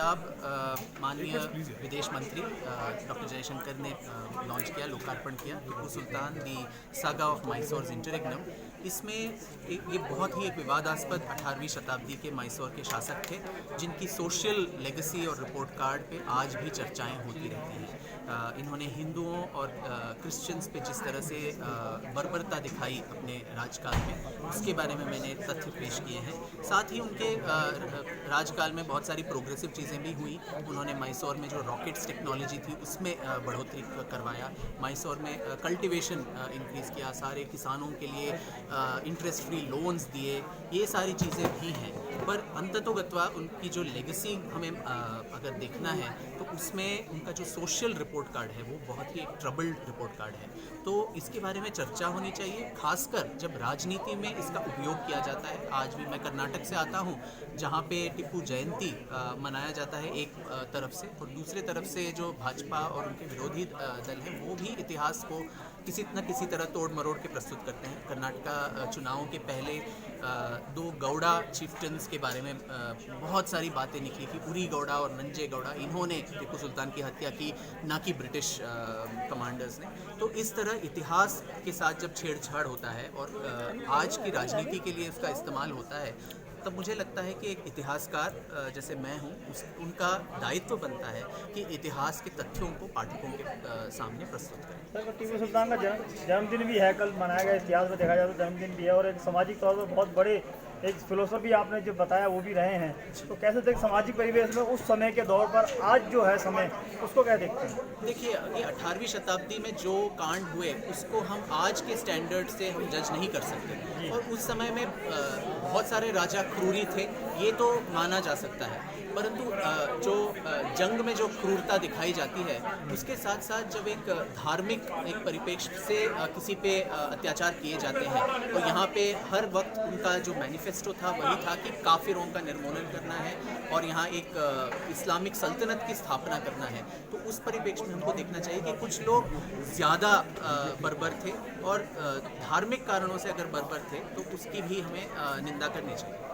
किताब माननीय विदेश मंत्री डॉक्टर जयशंकर ने लॉन्च किया, लोकार्पण किया, टीपू सुल्तान दी सागा ऑफ मैसूर इंटररेग्नम। इसमें ये बहुत ही एक विवादास्पद 18वीं शताब्दी के मैसूर के शासक थे जिनकी सोशल लेगेसी और रिपोर्ट कार्ड पे आज भी चर्चाएं होती रहती हैं। इन्होंने हिंदुओं और क्रिश्चियंस पे जिस तरह से बर्बरता दिखाई अपने राजकाल में, उसके बारे में मैंने तथ्य पेश किए हैं। साथ ही उनके राजकाल में बहुत सारी प्रोग्रेसिव चीज़ें भी हुई। उन्होंने मैसूर में जो रॉकेट्स टेक्नोलॉजी थी उसमें बढ़ोतरी करवाया, मैसूर में कल्टीवेशन इंक्रीज़ किया, सारे किसानों के लिए इंटरेस्ट फ्री लोन्स दिए, ये सारी चीज़ें भी हैं। पर अंततोगत्वा उनकी जो लेगेसी हमें अगर देखना है तो उसमें उनका जो सोशल रिपोर्ट कार्ड है वो बहुत ही एक ट्रबल्ड रिपोर्ट कार्ड है। तो इसके बारे में चर्चा होनी चाहिए, खासकर जब राजनीति में इसका उपयोग किया जाता है। आज भी मैं कर्नाटक से आता हूँ जहाँ पे टीपू जयंती मनाया जाता है एक तरफ से, और दूसरे तरफ से जो भाजपा और उनके विरोधी दल हैं वो भी इतिहास को किसी न किसी तरह तोड़ मरोड़ के प्रस्तुत करते हैं। कर्नाटका चुनावों के पहले 2 गौड़ा चीफ्टन्स के बारे में बहुत सारी बातें निकली कि उरी गौड़ा और नंजे गौड़ा, इन्होंने टीपू सुल्तान की हत्या की, ना कि ब्रिटिश कमांडर्स ने। तो इस तरह इतिहास के साथ जब छेड़छाड़ होता है और आज की राजनीति के लिए उसका इस्तेमाल होता है, तब मुझे लगता है कि एक इतिहासकार जैसे मैं हूँ उनका दायित्व बनता है कि इतिहास के तथ्यों को पाठकों के सामने प्रस्तुत करें। सर, टीपू सुल्तान का जन्मदिन भी है, कल मनाया गया। इतिहास में देखा जाए तो जन्मदिन भी है, और एक सामाजिक तौर पर बहुत बड़े एक फिलोसफर भी आपने जो बताया वो भी रहे हैं। तो कैसे देख सामाजिक परिवेश में उस समय के दौर पर आज जो है समय, उसको क्या देखते हैं? देखिए, ये 18वीं शताब्दी में जो कांड हुए उसको हम आज के स्टैंडर्ड से हम जज नहीं कर सकते, और उस समय में बहुत सारे राजा क्रूरी थे, ये तो माना जा सकता है। परंतु जो जंग में जो क्रूरता दिखाई जाती है उसके साथ साथ जब एक धार्मिक एक परिप्रेक्ष्य से किसी पे अत्याचार किए जाते हैं, तो यहाँ पे हर वक्त उनका जो मैनिफेस्टो था वही था कि काफिरों का निर्मूलन करना है और यहाँ एक इस्लामिक सल्तनत की स्थापना करना है। तो उस परिप्रेक्ष्य में हमको देखना चाहिए कि कुछ लोग ज़्यादा बर्बर थे, और धार्मिक कारणों से अगर बर्बर थे तो उसकी भी हमें निंदा करनी चाहिए।